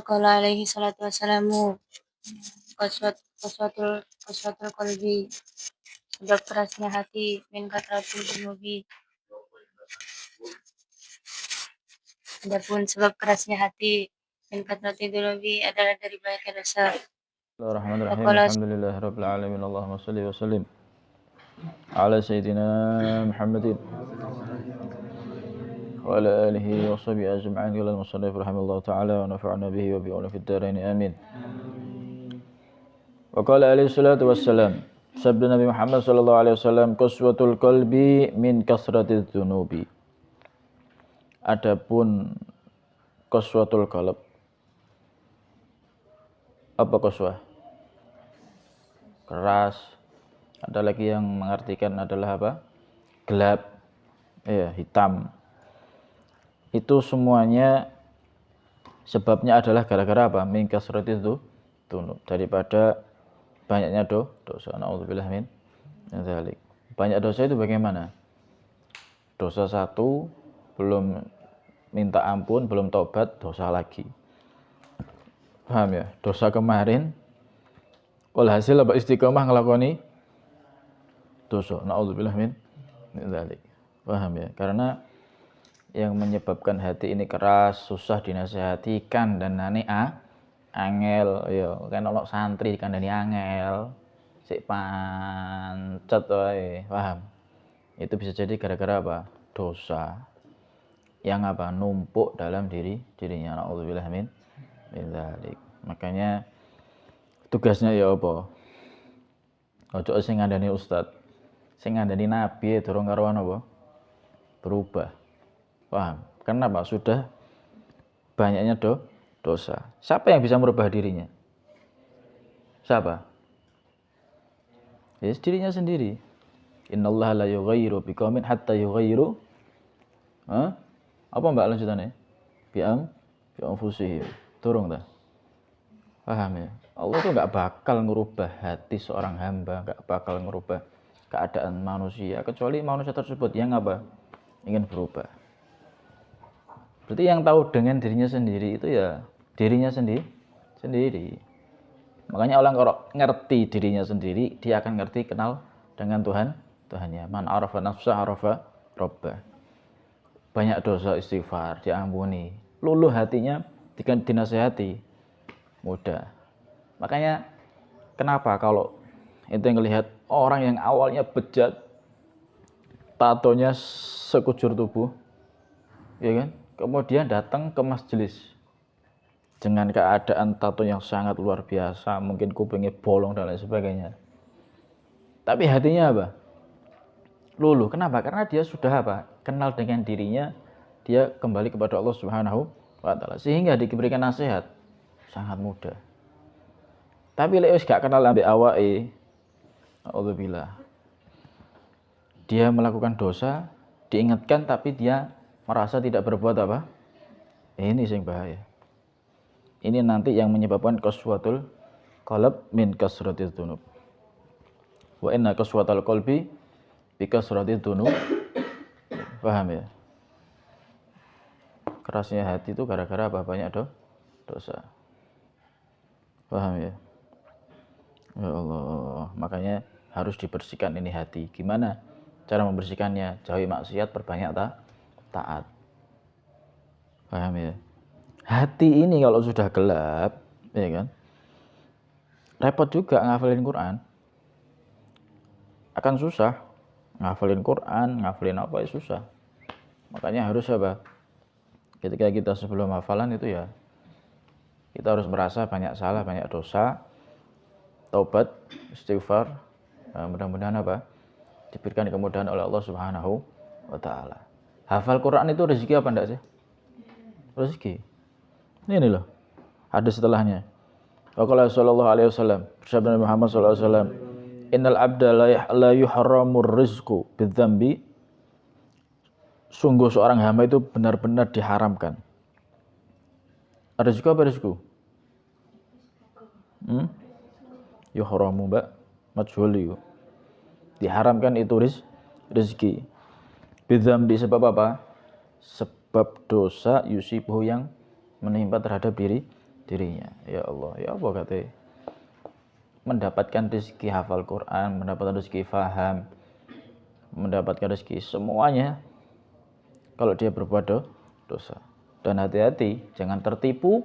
Qala alaihi salatu wassalamu qaswatul qalbi, sebab kerasnya hati, min katratil dunubi. Adapun sebab kerasnya hati min katratil dunubi adalah dari banyaknya dosa. Bismillahirrahmanirrahim. Alhamdulillahirabbil alamin. Allahumma shalli wa sallim ala sayyidina Muhammadin wa ala alihi wa sahbihi ajma'in. Qala al-musannif rahimahullahu ta'ala wa nafa'ana bihi wa bi ulumid darain amin. Wa qala alaihi salatu wassalam, sabda Nabi Muhammad sallallahu alaihi wasallam, qaswatul qalbi min kasratiz dzunubi. Adapun qaswatul qalb, apa qaswah? Keras. Ada lagi yang mengartikan adalah apa? Gelap, ya, hitam. Itu semuanya sebabnya adalah gara-gara apa? Min kasratiz dzunub, daripada banyaknya dosa. Nauzubillah min dzalik. Banyak dosa itu bagaimana? Dosa satu belum minta ampun, belum tobat, dosa lagi. Paham ya? Dosa kemarin walhasil apa? Istiqomah ngelakoni dosa. Nauzubillah min dzalik. Paham ya? Karena yang menyebabkan hati ini keras, susah dinasehati, kan dan nani angel, ya kan ono santri kan dani angel, sik pancet wae, paham? Itu bisa jadi gara-gara apa? Dosa yang apa? Numpuk dalam dirinya. Nauzubillah min dzalik. Makanya tugasnya ya apa? Ojo sing ngandani ustaz, sing ngandani nabi durung karuan apa? Berubah. Paham? Kenapa? Sudah banyaknya dosa. Siapa yang bisa merubah dirinya? Siapa? Ya, dirinya sendiri. Innallaha la yughayyiru biqaumin hatta yughayyiru apa mbak lanjutannya? Bi anfusihim. Turun dah. Paham ya? Allah tuh enggak bakal merubah hati seorang hamba, enggak bakal merubah keadaan manusia kecuali manusia tersebut yang apa? Ingin berubah. Berarti yang tahu dengan dirinya sendiri itu ya dirinya sendiri. Makanya orang kalau ngerti dirinya sendiri, dia akan ngerti kenal dengan Tuhannya. Man arafa nafsa arafa rabbah. Banyak dosa istighfar, diampuni. Luluh hatinya dinasehati. Mudah. Makanya kenapa kalau ente ngelihat orang yang awalnya bejat, tatonya sekujur tubuh, ya kan? Kemudian datang ke majelis dengan keadaan tato yang sangat luar biasa, mungkin kupingnya bolong dan lain sebagainya. Tapi hatinya apa? Luluh. Kenapa? Karena dia sudah apa? Kenal dengan dirinya, dia kembali kepada Allah Subhanahu wa taala. Sehingga diberikan nasihat sangat mudah. Tapi lek wis gak kenal ambek awake, auzubillah. Dia melakukan dosa, diingatkan tapi dia merasa tidak berbuat apa? Ini yang bahaya. Ini nanti yang menyebabkan qaswatul qalb min kasratiz dzunub. Wa inna qaswatal qalbi bi kasratiz dzunub. Paham ya? Kerasnya hati itu gara-gara apa? Banyak dosa. Paham ya? Ya Allah, makanya harus dibersihkan ini hati. Gimana cara membersihkannya? Jauhi maksiat, perbanyak taat. Paham ya? Hati ini kalau sudah gelap, ya kan? Repot juga ngafalin Quran. Akan susah. Ngafalin Quran, ngafalin apa ya susah. Makanya harus apa? Ketika kita sebelum hafalan itu ya, kita harus merasa banyak salah, banyak dosa, taubat, istighfar. Nah, mudah-mudahan apa? Diberikan kemudahan oleh Allah Subhanahu wa taala. Hafal Quran itu rezeki apa enggak sih? Rezeki. Ini loh. Ada setelahnya. Waqala sallallahu alaihi wasallam, bersabda Nabi Muhammad sallallahu alaihi wasallam, innal abda la yuharramur rizqu bidzambi. Sungguh seorang hamba itu benar-benar diharamkan. Rezeki apa rezeki? Yuhramu mbak, majhul itu. Diharamkan itu rezeki. Bidzambi sebab apa? Sebab dosa yusibuhu yang menimpa terhadap dirinya. Ya Allah, ya apa kata? Mendapatkan rezeki hafal Quran, mendapatkan rezeki faham, mendapatkan rezeki semuanya kalau dia berbuat dosa. Dan hati-hati, jangan tertipu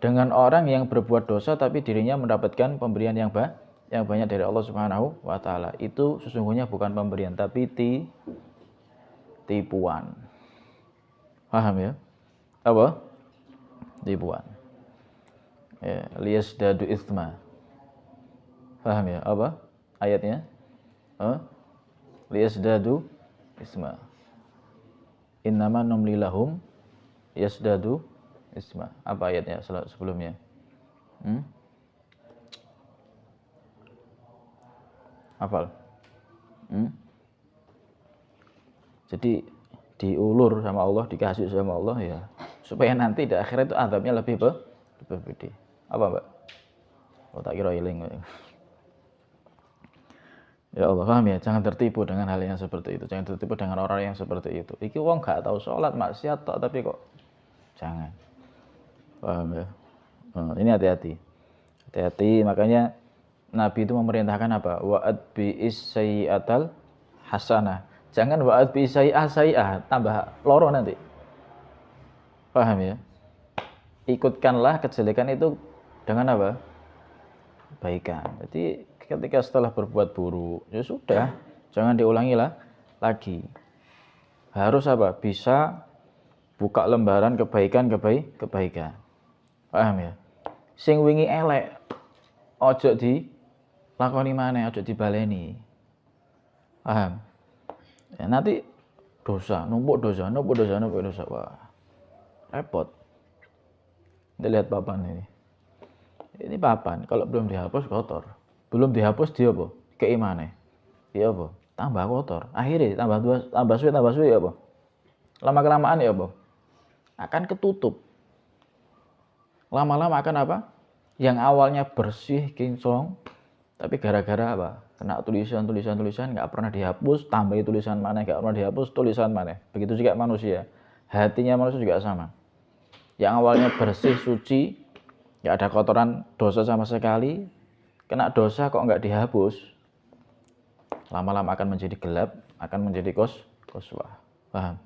dengan orang yang berbuat dosa tapi dirinya mendapatkan pemberian yang banyak dari Allah Subhanahu wa taala. Itu sesungguhnya bukan pemberian tapi tipuan. Paham ya? Apa? Tipuan. Ya, liyasdadu itsma. Paham ya? Apa ayatnya? Liyasdadu isma. Innama numli lahum yasdadu isma. Apa ayatnya sebelumnya? Hafal? Jadi diulur sama Allah, dikasih sama Allah ya, supaya nanti di akhirat itu azabnya lebih gede. Apa Mbak? Oh tak kira iling. Ya Allah, paham ya? Jangan tertipu dengan hal yang seperti itu. Jangan tertipu dengan orang yang seperti itu. Iki wong gak tahu sholat, maksiat tok tapi kok jangan. Paham ya? Ini hati-hati. Hati-hati, makanya Nabi itu memerintahkan apa? Wa'ad bi'is sayyi'atal hasanah. Jangan wa'ad bi'is sayyi'ah, tambah loro nanti. Paham ya? Ikutkanlah kejelekan itu dengan apa? Kebaikan. Jadi ketika setelah berbuat buruk, ya sudah, jangan diulangi lagi. Harus apa? Bisa buka lembaran kebaikan. Paham ya? Sing wingi elek, ojo dilakoni maneh, ojo dibaleni. Paham? Ya, nanti numpuk dosa. Wah, repot. Kita lihat papan ini. Ini papan, kalau belum dihapus kotor. Belum dihapus dia apa? Keimane. Ya apa? Tambah kotor. Akhirnya tambah suwe ya apa? Lama-kelamaan ya apa? Akan ketutup. Lama-lama akan apa? Yang awalnya bersih, kinclong, tapi gara-gara apa? Kena tulisan nggak pernah dihapus, tambah tulisan mana nggak pernah dihapus, tulisan mana. Begitu juga manusia. Hatinya manusia juga sama. Yang awalnya bersih, suci, nggak ada kotoran dosa sama sekali, kena dosa kok nggak dihapus, lama-lama akan menjadi gelap, akan menjadi koswah. Paham?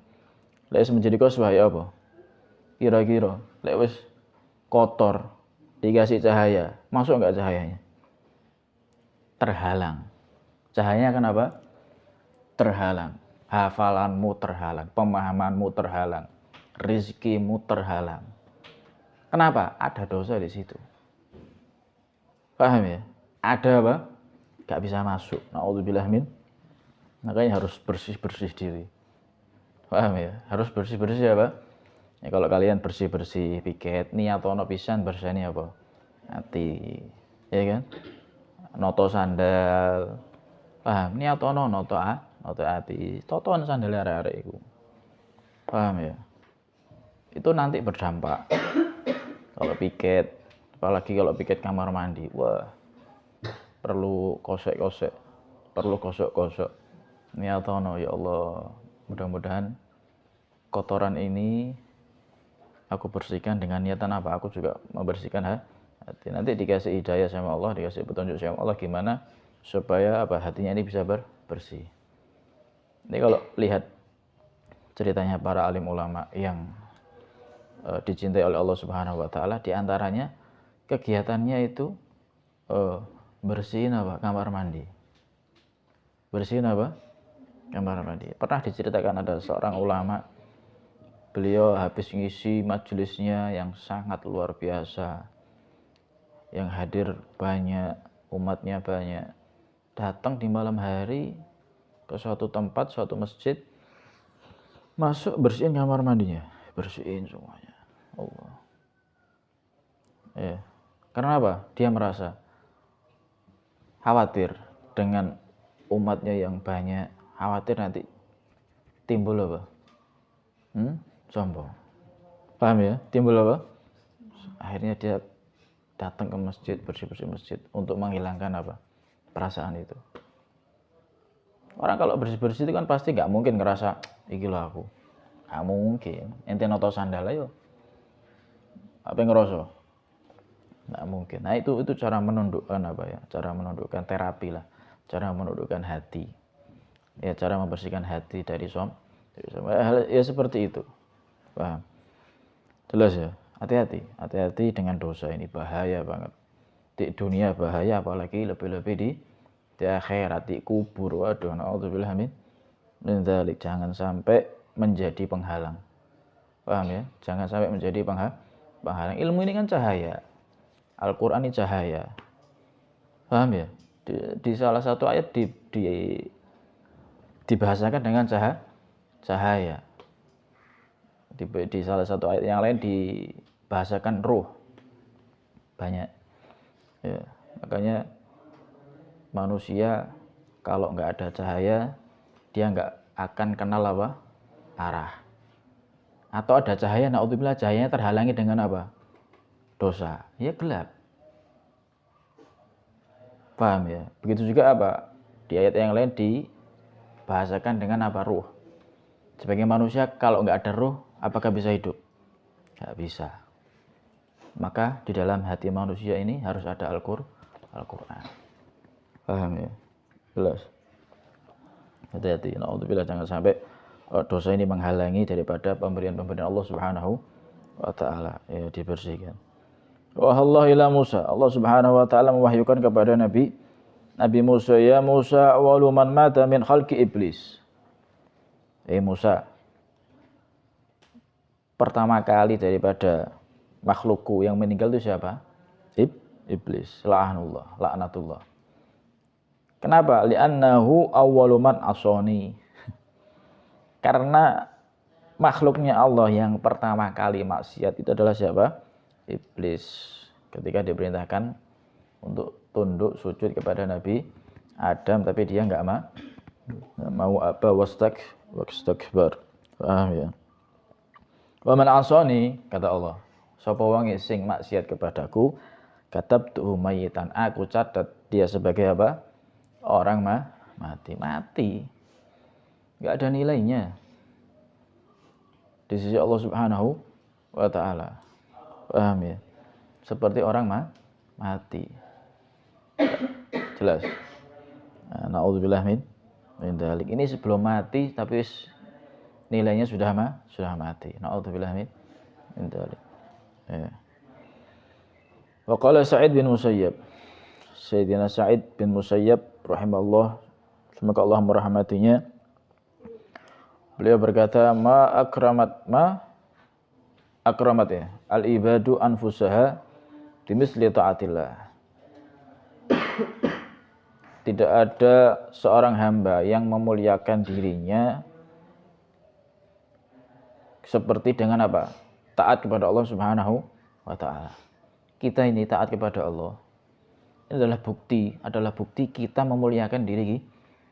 Lek menjadi koswah ya apa? Kira-kira lek wis kotor dikasih cahaya, masuk nggak cahayanya? Terhalang. Cahayanya kenapa? Terhalang. Hafalanmu terhalang, pemahamanmu terhalang, rizkimu terhalang. Kenapa? Ada dosa di situ. Paham ya? Ada apa? Gak bisa masuk. Na'udzubillah min. Makanya harus bersih-bersih diri. Paham ya? Harus bersih-bersih apa? Ya, kalau kalian bersih-bersih piket, niatono pisan bersihani apa? Hati. Ya kan? Noto sandal. Paham? Niatono noto hati. Totoan sandal arek-arek iku. Paham ya? Itu nanti berdampak. Kalau piket, apalagi kalau piket kamar mandi, wah, perlu kosek-kosek, perlu gosok-gosok. Niatono ya Allah, mudah-mudahan kotoran ini aku bersihkan dengan niatan apa? Aku juga membersihkan hati. Nanti dikasih hidayah sama Allah, dikasih petunjuk sama Allah gimana supaya apa hatinya ini bisa bersih. Ini kalau lihat ceritanya para alim ulama yang dicintai oleh Allah Subhanahu wa taala, di antaranya kegiatannya itu bersihin apa? Kamar mandi. Bersihin apa? Kamar mandi. Pernah diceritakan ada seorang ulama, beliau habis ngisi majelisnya yang sangat luar biasa, yang hadir banyak, umatnya banyak, datang di malam hari ke suatu tempat, suatu masjid, masuk bersihin kamar mandinya, bersihin semuanya. Allah. Ya. Karena apa? Dia merasa khawatir dengan umatnya yang banyak, khawatir nanti timbul apa? Sombong. Paham ya? Timbul apa? Akhirnya dia datang ke masjid, bersih-bersih masjid untuk menghilangkan apa? Perasaan itu. Orang kalau bersih-bersih itu kan pasti gak mungkin ngerasa iki lho aku. Gak mungkin. Ente noto sandal ayo. Apa yang ngerasa? Nggak mungkin. Nah itu cara menundukkan apa ya? Cara menundukkan terapi lah. Cara menundukkan hati. Ya cara membersihkan hati dari ya seperti itu. Paham? Jelas ya? Hati-hati dengan dosa ini, bahaya banget. Di dunia bahaya, apalagi lebih-lebih di akhirat, di kubur. Waduh, na'udzubillah min dzalik. Jangan sampai menjadi penghalang. Paham ya? Jangan sampai menjadi penghalang. Ilmu ini kan cahaya. Al-Quran ini cahaya. Paham ya? Di salah satu ayat dibahasakan dengan cahaya. Di salah satu ayat yang lain dibahasakan ruh. Banyak. Ya, makanya manusia kalau nggak ada cahaya, dia nggak akan kenal apa? Arah. Atau ada cahaya, na'udzubillah, cahayanya terhalangi dengan apa? Dosa. Ya gelap. Paham ya? Begitu juga apa? Di ayat yang lain dibahasakan dengan apa? Ruh. Sebagai manusia kalau nggak ada ruh, apakah bisa hidup? Nggak bisa. Maka di dalam hati manusia ini harus ada Al-Quran. Paham ya? Jelas. Hati-hati. Na'udzubillah, jangan sampai dosa ini menghalangi daripada pemberian-pemberian Allah Subhanahu wa ta'ala. Ya, dibersihkan. Wahallahu ila Musa. Allah Subhanahu wa ta'ala mewahyukan kepada Nabi Musa, ya Musa, awwalu man mata min khalqi iblis. Musa, pertama kali daripada makhlukku yang meninggal itu siapa? Iblis. La'natullah. Kenapa? Li'annahu awwalu man asoni. Karena makhluknya Allah yang pertama kali maksiat itu adalah siapa? Iblis. Ketika diperintahkan untuk tunduk sujud kepada Nabi Adam, tapi dia nggak mau apa, wastakbar. Paham ya? Wa man asani, kata Allah, sapa wong sing maksiat kepadaku, katabtu mayitan, aku catat dia sebagai apa? Orang mati. Nggak ada nilainya di sisi Allah Subhanahu wa ta'ala. Paham ya? Seperti orang mati. Jelas. Na'udzubillah min dzalik. Ini sebelum mati tapi nilainya sudah mati. Na'udzubillah min dzalik. Ya. Wa qala Sa'id bin Musayyab. Sayyidina Sa'id bin Musayyab rahimahullah, semoga Allah merahmatinya. Beliau berkata, ma akramat ya, al-ibadu anfusaha bimisli ta'atillah. Tidak ada seorang hamba yang memuliakan dirinya seperti dengan apa? Taat kepada Allah Subhanahu wa ta'ala. Kita ini taat kepada Allah. Ini adalah bukti kita memuliakan diri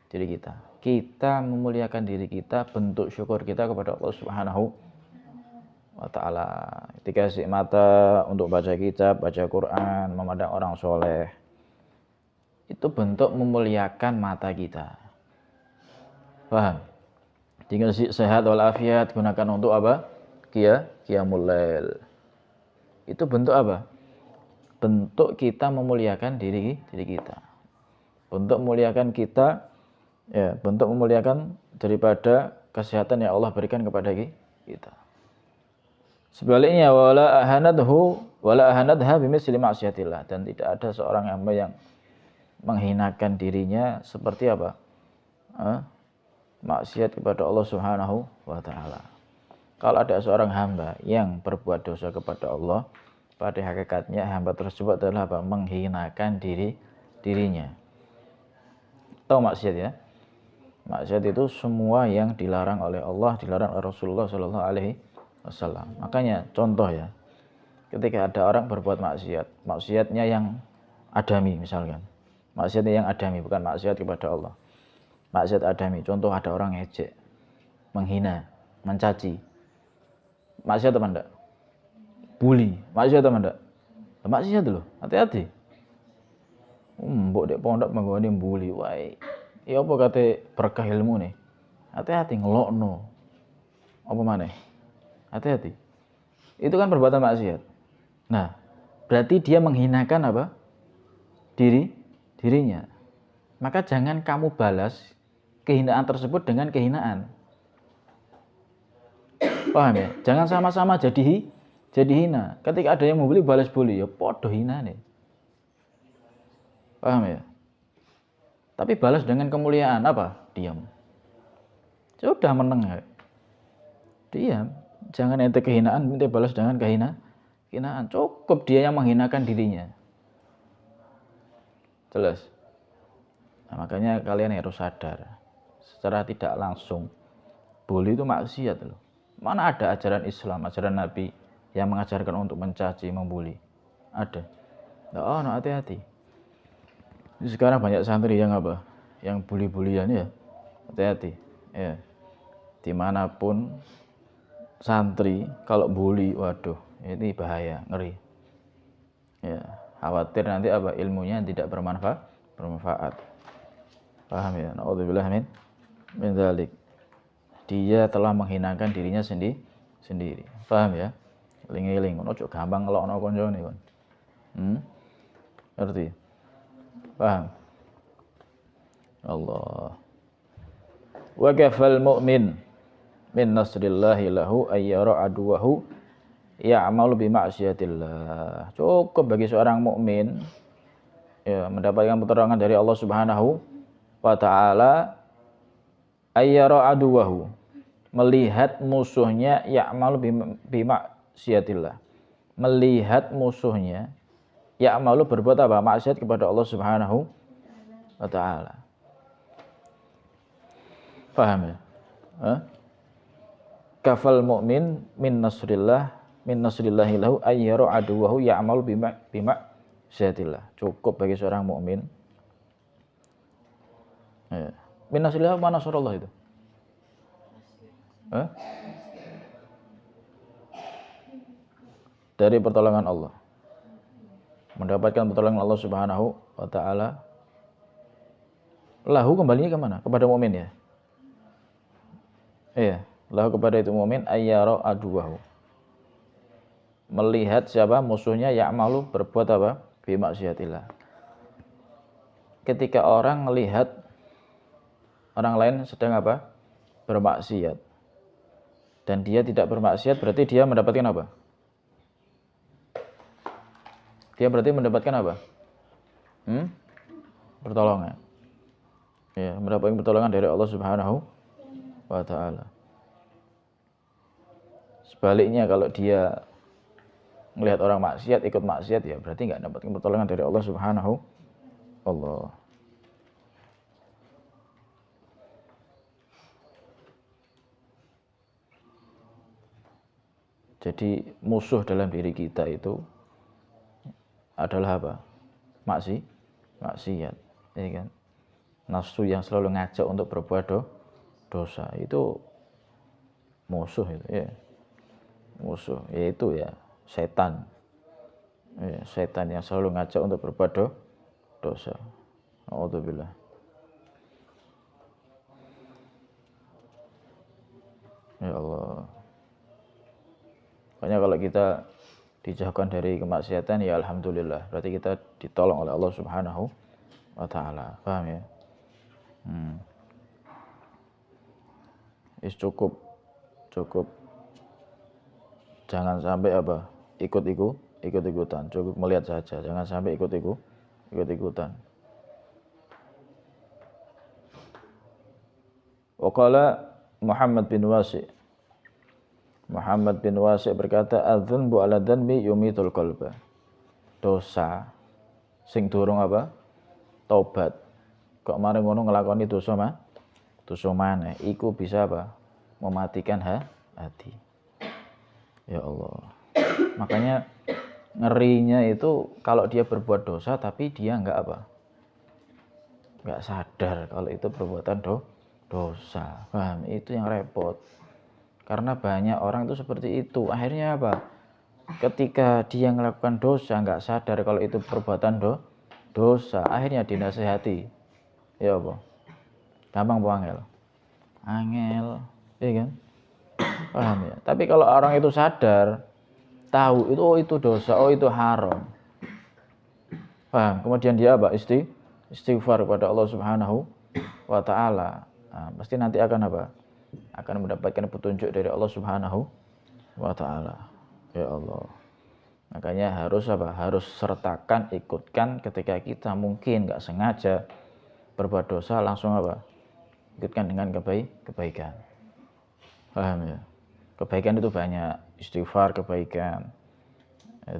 kita. Kita memuliakan diri kita, bentuk syukur kita kepada Allah Subhanahu wa ta'ala. Dikasih mata untuk baca kitab, baca Quran, memandang orang soleh, itu bentuk memuliakan mata kita. Paham? Dikasih sehat walafiat, gunakan untuk apa? Qiyamul lail. Itu bentuk apa? Bentuk kita memuliakan diri kita. Bentuk memuliakan kita, ya, bentuk memuliakan daripada kesehatan yang Allah berikan kepada kita. Sebaliknya, wala ahanadha bimisli ma'siyatillah, dan tidak ada seorang hamba yang menghinakan dirinya seperti apa? Maksiat kepada Allah Subhanahu wa ta'ala. Kalau ada seorang hamba yang berbuat dosa kepada Allah, pada hakikatnya hamba tersebut adalah apa? Menghinakan dirinya. Tahu maksiat ya? Maksiat itu semua yang dilarang oleh Allah, dilarang oleh Rasulullah Sallallahu Alaihi Wasallam. Makanya contoh ya, ketika ada orang berbuat maksiatnya yang adami misalkan, maksiatnya yang adami, bukan maksiat kepada Allah, maksiat adami. Contoh ada orang ngejek, menghina, mencaci, maksiat apa enggak? Bully, maksiat apa enggak? Maksiat loh, hati-hati. Mbok dek pondok menggoni bully, wae. Ya apa kate berkah ilmu nih? Hati-hati ngelokno. Apa maneh? Hati-hati. Itu kan perbuatan maksiat. Nah, berarti dia menghinakan apa? Dirinya. Maka jangan kamu balas kehinaan tersebut dengan kehinaan. Paham ya? Jangan sama-sama jadi hina. Ketika ada yang membuli balas bully, ya podo hina nih. Paham ya? Tapi balas dengan kemuliaan apa? Diam. Sudah meneng ya. Diam. Jangan ente kehinaan, ente balas dengan kehinaan. Cukup dia yang menghinakan dirinya. Jelas. Nah, makanya kalian harus sadar. Secara tidak langsung, bully itu maksiat loh. Mana ada ajaran Islam, ajaran Nabi yang mengajarkan untuk mencaci, membuli? Ada. Oh, no, hati-hati. Sekarang banyak santri yang apa? Yang bully-bulian ya. Hati-hati. Ya. Dimanapun santri kalau bully, waduh, ini bahaya, ngeri. Ya, khawatir nanti apa? Ilmunya tidak bermanfaat. Paham ya? Naudzubillah min dzalik. Dia telah menghinakan dirinya sendiri. Paham ya? Eling-eling, ojo gampang ngelokno koncone kon. Ngerti? Paham? Allah. Wa kafal mu'min min nasrillahi lahu ayyara aduwahu ya'malu bi ma'siyatillah. Cukup bagi seorang mukmin ya mendapatkan pertolongan dari Allah Subhanahu wa taala ayyara aduwahu, melihat musuhnya ya'malu bi ma'siyatillah. Melihat musuhnya ya'malu berbuat apa? Maksiat kepada Allah Subhanahu wa taala. Paham ya? Kafal mu'min min nasrillahi lahu ayyara aduwahu ya'malu bi ma'siyatillah. Cukup bagi seorang mukmin. Ya. Min nasrillah mana nasrullah itu? Dari pertolongan Allah. Mendapatkan pertolongan Allah Subhanahu wa taala. Lahu kembalinya kemana? Kepada mukmin ya. Iya, lahu kepada itu mukmin ayyara aduwahu. Melihat siapa musuhnya ya'malu berbuat apa? Bi maksiatillah. Ketika orang melihat orang lain sedang apa? Bermaksiat. Dan dia tidak bermaksiat, berarti dia mendapatkan apa? Dia berarti mendapatkan apa? Pertolongan. Ya, mendapatkan pertolongan dari Allah Subhanahu wa ta'ala. Sebaliknya kalau dia melihat orang maksiat, ikut maksiat, ya berarti nggak dapatkan pertolongan dari Allah Subhanahu Allah. Jadi musuh dalam diri kita itu adalah apa? Maksiat, ya kan? Nafsu yang selalu ngajak untuk berbuat dosa itu musuh itu ya. Musuh yaitu ya setan. Ya, setan yang selalu ngajak untuk berbuat dosa. A'udzubillah. Ya Allah. Makanya kalau kita dijauhkan dari kemaksiatan ya alhamdulillah, berarti kita ditolong oleh Allah Subhanahu wa taala. Paham ya? Cukup. Jangan sampai apa? Ikut-ikutan. Cukup melihat saja, jangan sampai ikut-ikutan. Waqala Muhammad bin Wasi berkata, "Adzunbu ala dzanbi yumitul qalba." Dosa sing durung apa? Tobat. Kok mari ngono nglakoni dosa maneh, iku bisa apa? Mematikan hati. Ya Allah. Makanya ngerinya itu kalau dia berbuat dosa tapi dia enggak apa? Enggak sadar kalau itu perbuatan dosa. Paham? Itu yang repot. Karena banyak orang itu seperti itu. Akhirnya apa? Ketika dia melakukan dosa enggak sadar kalau itu perbuatan dosa, akhirnya dinasihati. Ya apa? Gampang bu angel, iya kan? Paham ya? Tapi kalau orang itu sadar, tahu itu itu dosa, itu haram, Paham? Kemudian dia apa? Istighfar kepada Allah Subhanahu wa taala. Nah, pasti nanti akan apa? Akan mendapatkan petunjuk dari Allah Subhanahu wa taala. Ya Allah. Makanya harus apa? Harus sertakan, ikutkan ketika kita mungkin nggak sengaja berbuat dosa, langsung apa? Ikutkan dengan kebaikan. Paham ya? Kebaikan itu banyak. Istighfar kebaikan,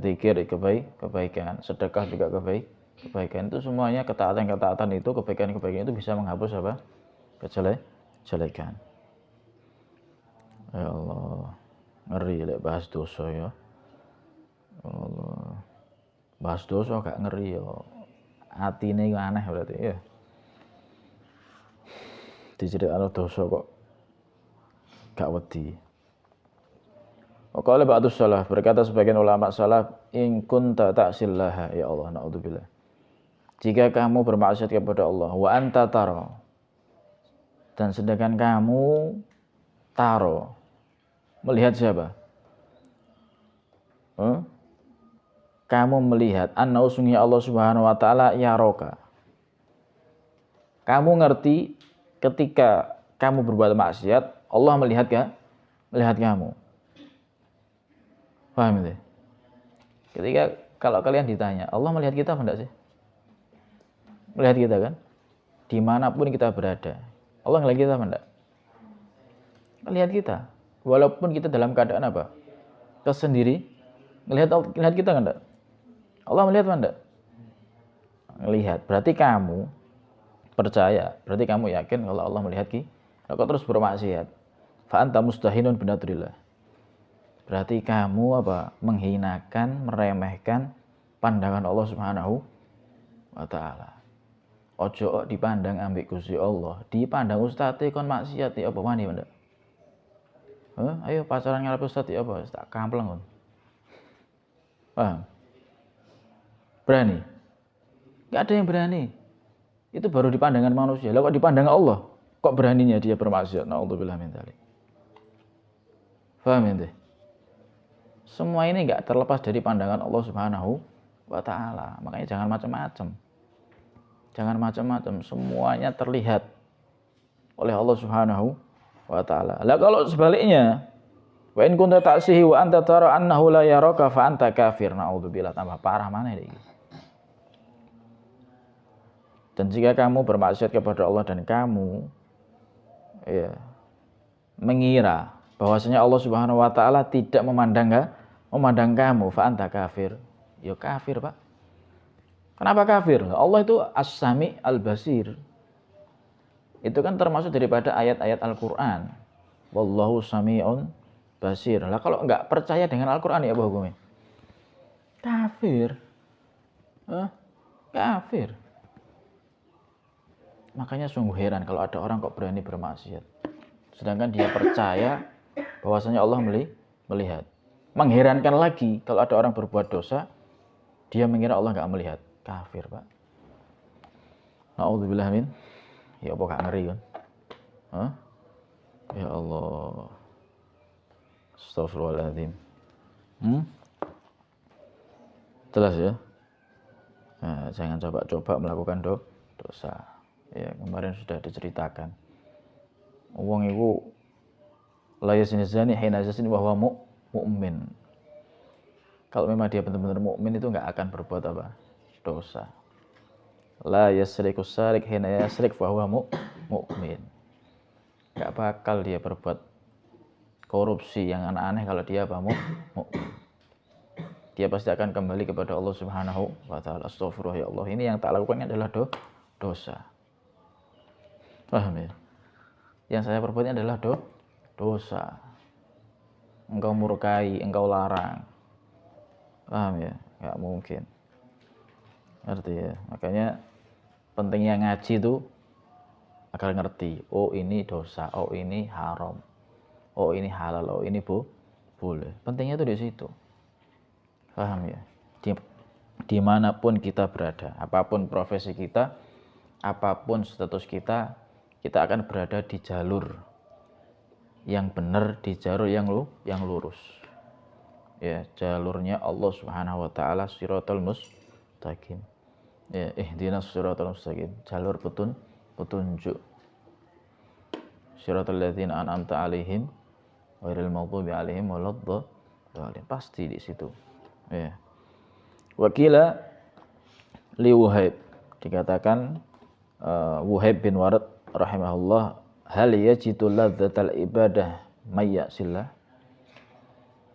zikir kebaikan, sedekah juga kebaikan. Itu semuanya ketaatan-ketaatan itu, kebaikan-kebaikan itu bisa menghapus apa? Kejelekan. Ya Allah. Ngeri lek bahas dosa ya. Allah. Bahas dosa gak ngeri ya. Atine iku aneh berarti ya. Diceritakno dosa kok gak wedi. Qala ba'dus salaf, berkata sebagian ulama salaf, in kunta ta'sillaha, ya Allah, naudzubillah. Jika kamu bermaksiat kepada Allah, wa anta tara, dan sedangkan kamu taro, melihat siapa? Kamu melihat anna usungnya Allah Subhanahu wa taala yaroka. Kamu ngerti ketika kamu berbuat maksiat, Allah melihat kamu. Paham itu? Ketika kalau kalian ditanya, Allah melihat kita apa enggak sih? Melihat kita kan? Dimanapun kita berada. Allah melihat kita apa enggak? Melihat kita. Walaupun kita dalam keadaan apa? Tersendiri. Melihat kita kan enggak? Allah melihat apa enggak? Melihat. Berarti kamu percaya. Berarti kamu yakin kalau Allah melihat kita. Kau terus bermaksiat. Fa anta mustahinun binadrillah. Berarti kamu apa? Menghinakan, meremehkan pandangan Allah Subhanahu wa taala. Ojo dipandang ambek Gusti Allah, dipandang ustaze kon maksiat ya apa wani ndak? Ayo pacaran ngarep ustaz ya apa? Tak kampleng kon. Paham? Berani? Enggak ada yang berani. Itu baru di pandangan manusia. Lah kok dipandang Allah? Kok beraninya dia bermaksiat? Nauzubillah min dzalik. Paham ente? Semua ini enggak terlepas dari pandangan Allah Subhanahu wa taala. Makanya jangan macam-macam. Jangan macam-macam, semuanya terlihat oleh Allah Subhanahu wa taala. Lah kalau sebaliknya, wa in kunta ta'sihi wa anta tara annahu la yaraka fa anta kafir. Naudzubillah, tambah parah mana ini. Dan jika kamu bermaksiat kepada Allah dan kamu mengira bahwasanya Allah Subhanahu wa taala tidak memandang kamu, fa anta kafir. Ya kafir, Pak. Kenapa kafir? Allah itu As-Sami Al-Basir. Itu kan termasuk daripada ayat-ayat Al-Qur'an. Wallahu sami'un basir. Lah kalau enggak percaya dengan Al-Qur'an ya apa hukumnya? Kafir. Kafir. Makanya sungguh heran kalau ada orang kok berani bermaksiat. Sedangkan dia percaya bahwasanya Allah melihat. Mengherankan lagi kalau ada orang berbuat dosa, dia mengira Allah enggak melihat. Kafir, Pak. Na'udzubillah min. Ya apa gak ngeri kan? Ya Allah. Astagfirullahaladzim. Jelas ya? Nah, jangan coba-coba melakukan dosa. Ya, kemarin sudah diceritakan. Wong iku la yazni zani hina yazni wa huwa mu'min. Kalau memang dia benar-benar mukmin itu enggak akan berbuat apa? Dosa. La yasriku sarik hina yasrik fa huwa mu'min. Enggak bakal dia berbuat korupsi yang aneh-aneh kalau dia apa? Mu'min. Dia pasti akan kembali kepada Allah Subhanahu wa taala. Astagfirullah ya Allah. Ini yang tak lakukan adalah dosa. Paham ya? Yang saya perbuat ini adalah dosa. Engkau murkai, engkau larang. Paham ya? Enggak mungkin. Ngerti ya? Makanya pentingnya ngaji itu agar ngerti. Oh ini dosa, oh ini haram, oh ini halal, oh ini boleh. Pentingnya itu di situ. Paham ya? Dimanapun kita berada, apapun profesi kita, apapun status kita, kita akan berada di jalur yang benar, di jalur yang lurus. Ya, jalurnya Allah Subhanahu wa taala, shiratal mustaqim. Ya, ihdinas siratal mustaqim, jalur petunjuk. Siratal ladzina an'amta 'alaihim ghairil maghdubi 'alaihim waladdallin. Pasti di situ. Ya. Wakila li Wuhaib, dikatakan Wuhaib bin Warad rahimahullah, hal yajidu ladzatal ibadah may ya'sillah.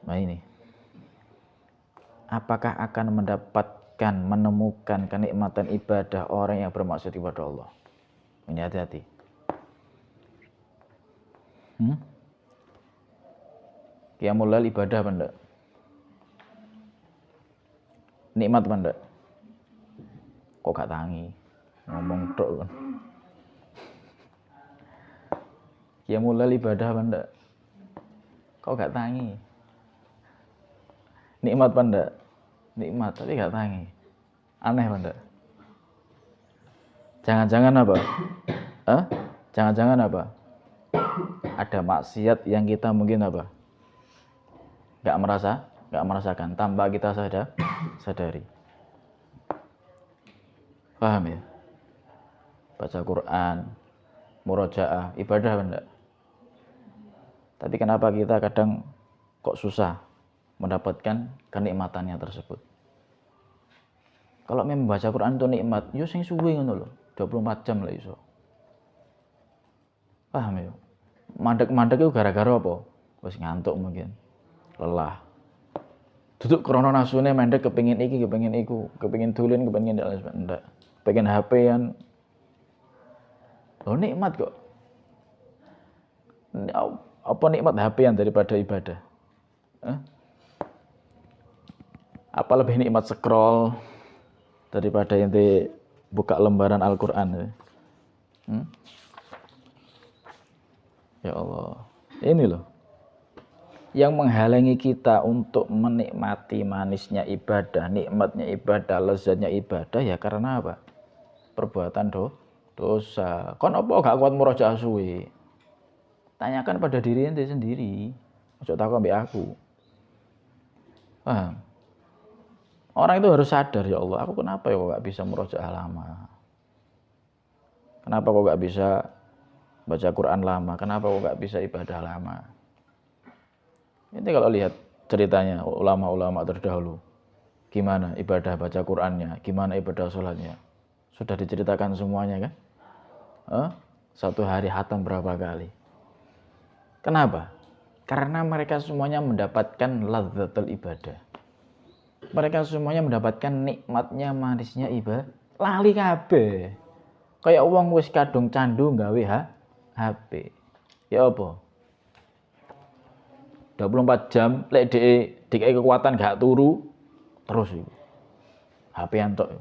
Nah ini, apakah akan mendapatkan, menemukan kenikmatan ibadah orang yang bermaksud kepada Allah? Ini hati-hati. Qiyamul lail ibadah apa enggak? Nikmat apa enggak? Kok gak tangi? Ngomong tok kan. Qiyamul lail ibadah apa enggak? Kok gak tangi? Nikmat apa enggak? Nikmat tapi gak tangi. Aneh apa enggak? Jangan-jangan apa? Jangan-jangan apa? Ada maksiat yang kita mungkin apa? Gak merasakan tanpa kita sadari. Paham ya? Baca Quran, murojaah, ibadah apa enggak? Tapi kenapa kita kadang kok susah mendapatkan kenikmatannya tersebut? Kalau memang baca Quran itu nikmat, yo sing suwe ngono lho, 24 jam lah iso. Paham ya? Mandek-mandek itu gara-gara apa? Wis ngantuk mungkin. Lelah. Duduk krono nasune mandek kepengin iki, kepengin iku, kepengin dolen, kepengin ndak. Pengen HP-an. Loh nikmat kok. Apa nikmat HP-an daripada ibadah? Apa lebih nikmat scroll daripada ente buka lembaran Al-Qur'an? Ya Allah. Ini loh yang menghalangi kita untuk menikmati manisnya ibadah, nikmatnya ibadah, lezatnya ibadah ya karena apa? Perbuatan dosa. Kon apa gak kuat murojaah suwe? Tanyakan pada diri ente sendiri. Ojo takon mbek aku. Paham? Orang itu harus sadar, ya Allah, aku kenapa ya kok gak bisa murojaah lama? Kenapa kok gak bisa baca Quran lama? Kenapa kok gak bisa ibadah lama? Ini kalau lihat ceritanya ulama-ulama terdahulu, gimana ibadah baca Qurannya, gimana ibadah sholatnya, sudah diceritakan semuanya kan? Satu hari hatam berapa kali? Kenapa? Karena mereka semuanya mendapatkan ladzatul ibadah. Mereka semuanya mendapatkan nikmatnya, manisnya ibadah. Lali kabeh. Kayak wong wis kadung candu gawe HP. Ya apa? 24 jam lek dikai kekuatan gak turu terus itu. HP antok.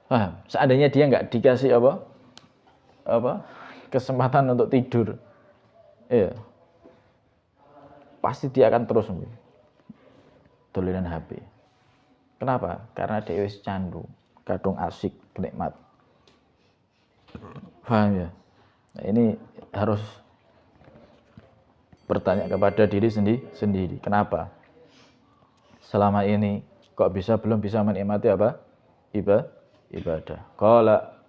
Paham? Seandainya dia nggak dikasih apa kesempatan untuk tidur, ya pasti dia akan terus dolinan HP. Kenapa? Karena dia wis candu, kadung asik, nikmat. Paham ya? Nah, ini harus bertanya kepada diri sendiri. Kenapa? Selama ini kok belum bisa menikmati apa? Ibadah. Qala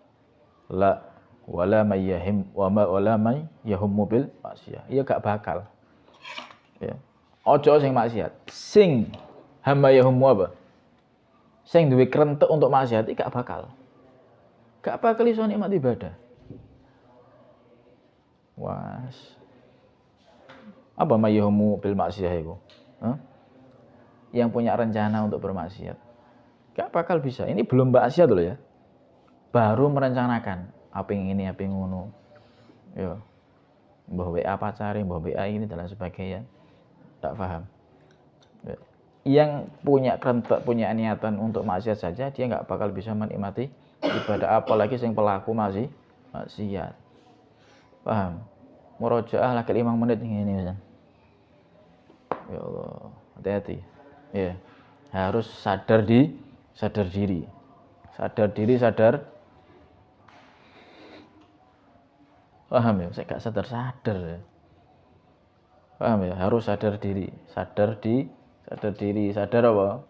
la wala may yahim wala may yahummu bil maksiyah. Iya gak bakal. Ya. Ojo sing maksiat. Sing hamba yahummu apa? Sing duwe krentek untuk maksiat iki gak bakal. Gak bakal iso nikmat ibadah. Was. Apa mayyahumu bil maksiyah itu? Yang punya rencana untuk bermaksiat. Gak bakal bisa. Ini belum maksiat loh ya. Baru merencanakan. Apa yang ini, apa yang ngono. Ya. Mbah WA pacari, mbah WA ini dan lain sebagainya. Tak paham. Ya. Yang punya kerentek, punya niatan untuk maksiat saja, dia gak bakal bisa menikmati ibadah. Apalagi yang pelaku maksiat. Paham? Murojaah lagi 5 menit ini misalnya. Ya Allah, hati-hati. Ya, harus sadar diri. Paham ya? Saya gak sadar ya. Paham ya? Harus sadar diri. Sadar apa?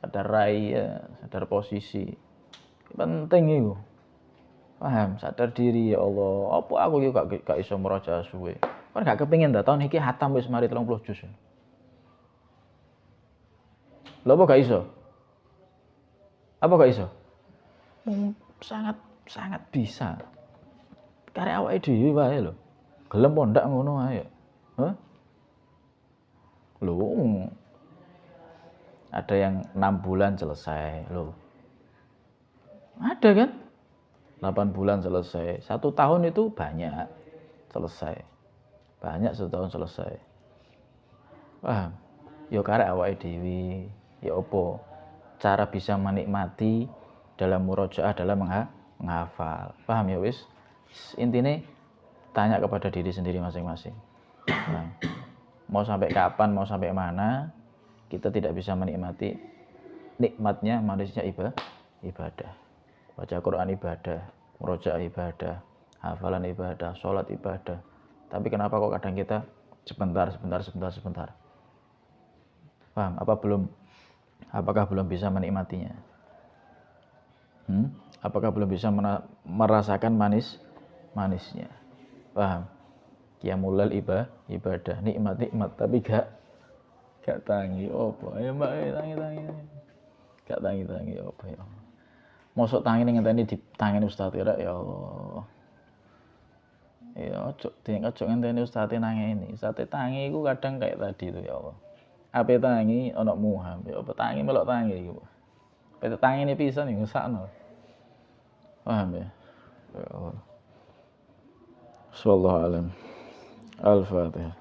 sadar raya, sadar posisi. Penting itu. Paham, sadar diri ya Allah. Apa aku yo gak iso murajaah suwe. Kan gak kepengin ta tahun iki hatam wis mari 30 juz. Lha apa gak iso? Apa gak iso? Sangat sangat bisa. Karek awake dhewe wae lho. Gelem po ndak ngono ae. Hah? Lho, ada yang 6 bulan selesai loh. Ada kan? 8 bulan selesai. 1 tahun itu banyak selesai. Banyak 1 tahun selesai. Paham? Ya karek awake dhewe. Ya apa? Cara bisa menikmati dalam murojaah dalam menghafal. Paham ya wis? Intinya tanya kepada diri sendiri masing-masing. Nah, mau sampai kapan, mau sampai mana, kita tidak bisa menikmati nikmatnya manisnya ibadah. Baca Quran ibadah, murojaah ibadah, hafalan ibadah, sholat ibadah. Tapi kenapa kok kadang kita sebentar. Paham? Apakah belum bisa menikmatinya? Apakah belum bisa merasakan manisnya? Paham? Qiyamul lail ibadah, nikmat tapi gak tangi apa? Ya Mbak, tangi. Gak tangi apa ya? Mosok tangi ning ngenteni ditangeni ustaz ya Allah. Ya ojo ngenteni ustaz nangeni. Ustaz tangi iku kadang kayak tadi itu ya Allah. Ape tangi ana muham, ya apa tangi melok tangi iku. Ape tangine pisan ya ngesakno. Paham ya? Ya Allah. Sallallahu alaihi. Al-Fatihah.